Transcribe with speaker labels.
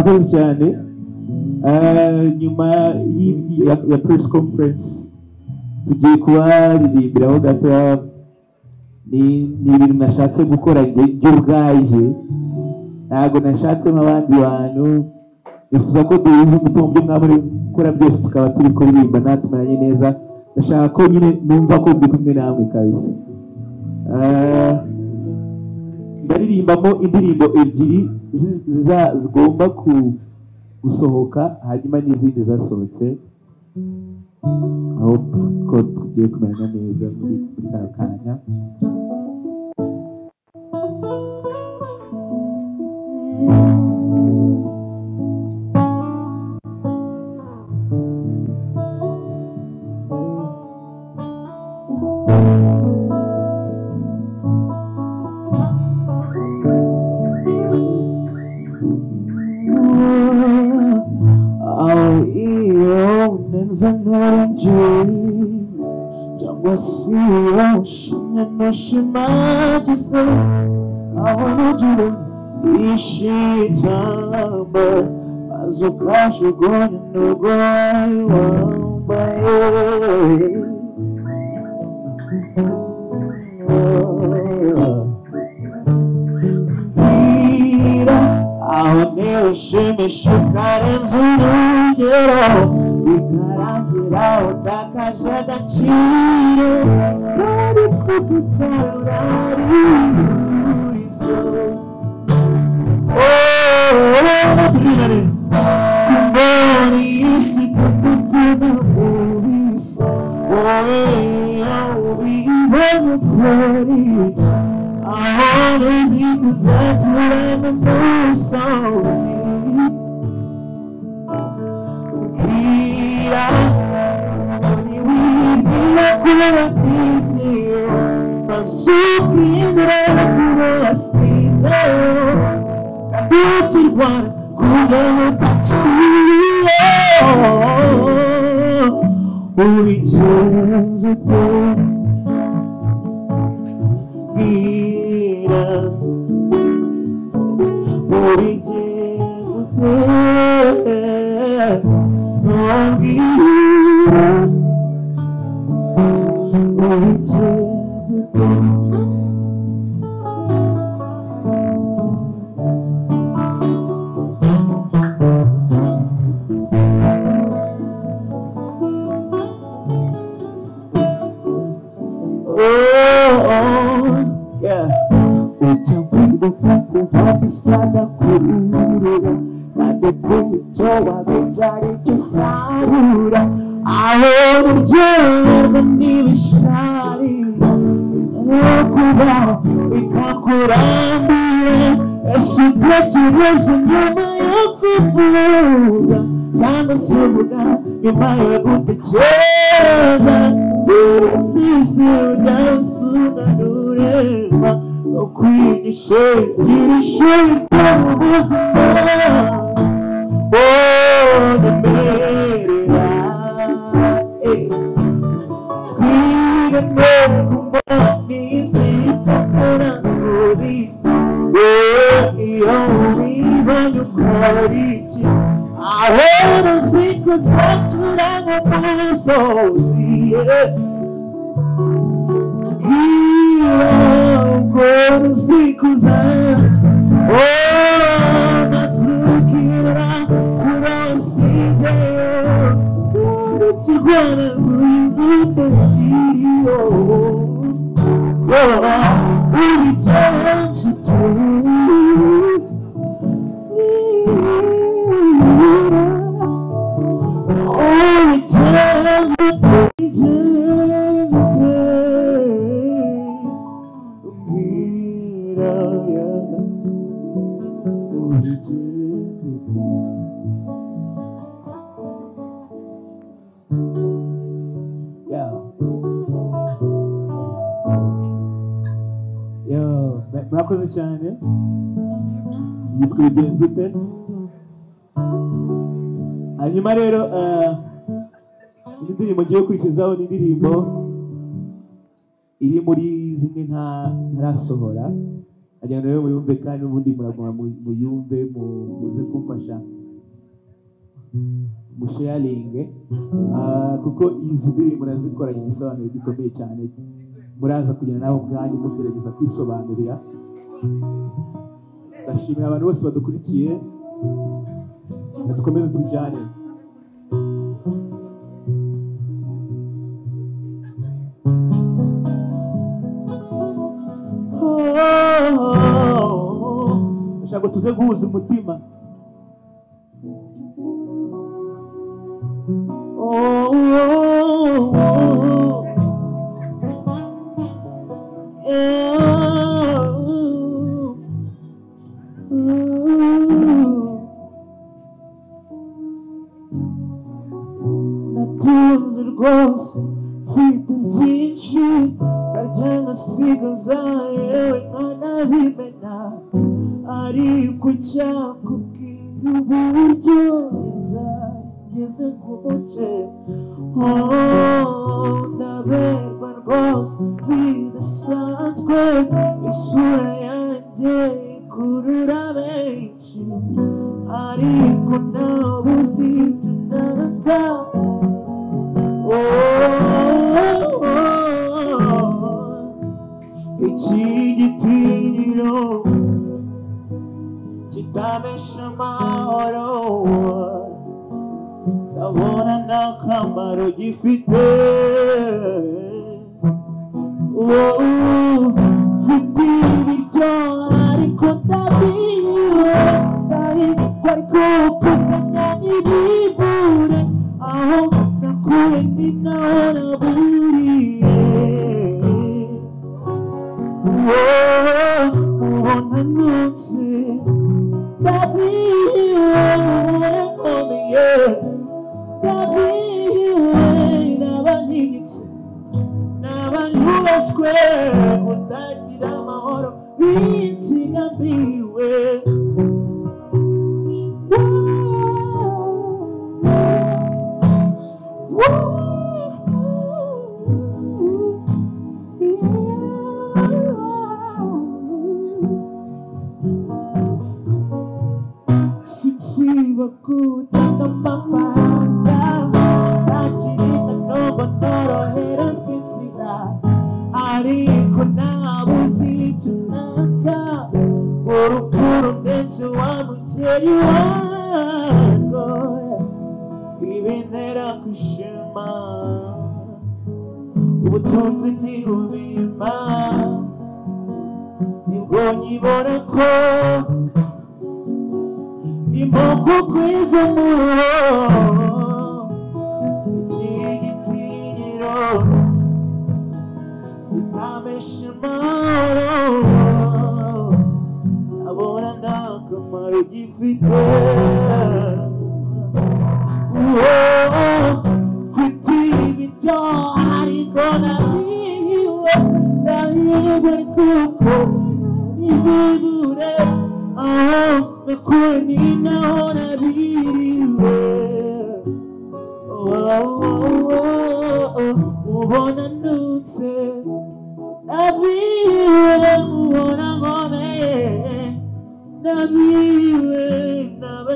Speaker 1: murakoze cyane nyuma ya press conference tugiye kubaririmbiraho gato ni ibintu nashatse gukora njye ubwaje ntabwo nashatsemo abandi bantu nifuza ko duhuza umutungo byo mwaburi gukora byose tukaba turi kuririmba natumeranye neza ndashaka ko nyine numva ko ndi kumwe namwe kabisa ndaririmbamo indirimbo ebyiri zigomba gusohoka hanyuma n'izindi zasohotse aho ko tugiye kumeranya neza muri kano kanya Shimagize ahonujuru ishitamba azokashugonya n'urwayi wambaye ira aho newushimisha ukarenza urugero bikarangira utakaje agaciro kari kugukararizo turinare kumboni isi tutufuna mubisa wowe ubibona kuriki aho nuzi kuzaturana musozi Kubatizio, masukindra kuwasiza, kabuchirwana kugabutachio, ulichenzo to, gira, ulichenzo to, gira. Sada kurura kade kwichowa bitari cyosarura aho uryoherwa n'ibishari kuba bikakurambira ese utekereza nyuma yo kuvuga cyangwa se uvuga nyuma yo gutekereza tirusisi udasunganurema ukwigishe girishuri ry'ubuzima nyemerera twiga kumva n'isi ukora ubizi iyo ubibonye ukora iki aho uzi kuzatura mu musozi Gorusikuza nasukira kurasize kuruchigwana muzutachio ulichanchutu murakoze cyane yitwa Bigenze ute hanyuma rero indirimbo ngiye gukurikizaho ni indirimbo iri muri zimwe ntarasohora agira nawe muyumve kandi ubundi muraguma muyumve muze kumfasha musharinge kuko izi ndirimbo nazikoranye igisobanuro gikomeye cyane muraza kugenda nawe ubwanyu mugerageza kwisobanurira. Ndashimira abantu bose badukurikiye, dukomeze tujyane. Ndashaka tuze guhuza umutima. Natunze rwose mfite byinshi barya ngasigaza yewe nkanabimena, ariko cyakubwira uburyo nzageze ku muce. Ndaberwa rwose bidasanzwe, isura yanjye ikurura benshi, ariko nabuze icyo nanga. Iki gitinyiro kitamesha amahoro, ndabona nta kamaro gifite. Mfite ibiryo ariko ndabiwe, ndahirwa ariko kuganya ntibibure, aho nakuwe ni naho naburiye. Ubona nutse ndabiwe, nkomeye ndabiwe, naba ntigitse naba nubaswe kutagira amahoro binsigambiwe. Sinsiba gutanga amafaranga, ndakirika nubwo noroherezwa inzira, ariko nabuze icyo nanga. Urupfu rundenze wa mugeri wango, ibintera kwishima, ubutunzi ntibubimpa, nibwo nyibona ko imbogo kwiza muro. Iki gitinyiro kitamesha amahoro, ndabona nta kamaro gifite. Mfite ibiryo ariko nabiwe, ndahirwa kuko ntibibure, aho nakuwe ni naho nabiriwe. Mubona nutse nabiwe, mubona nkomeye nabiwe, naba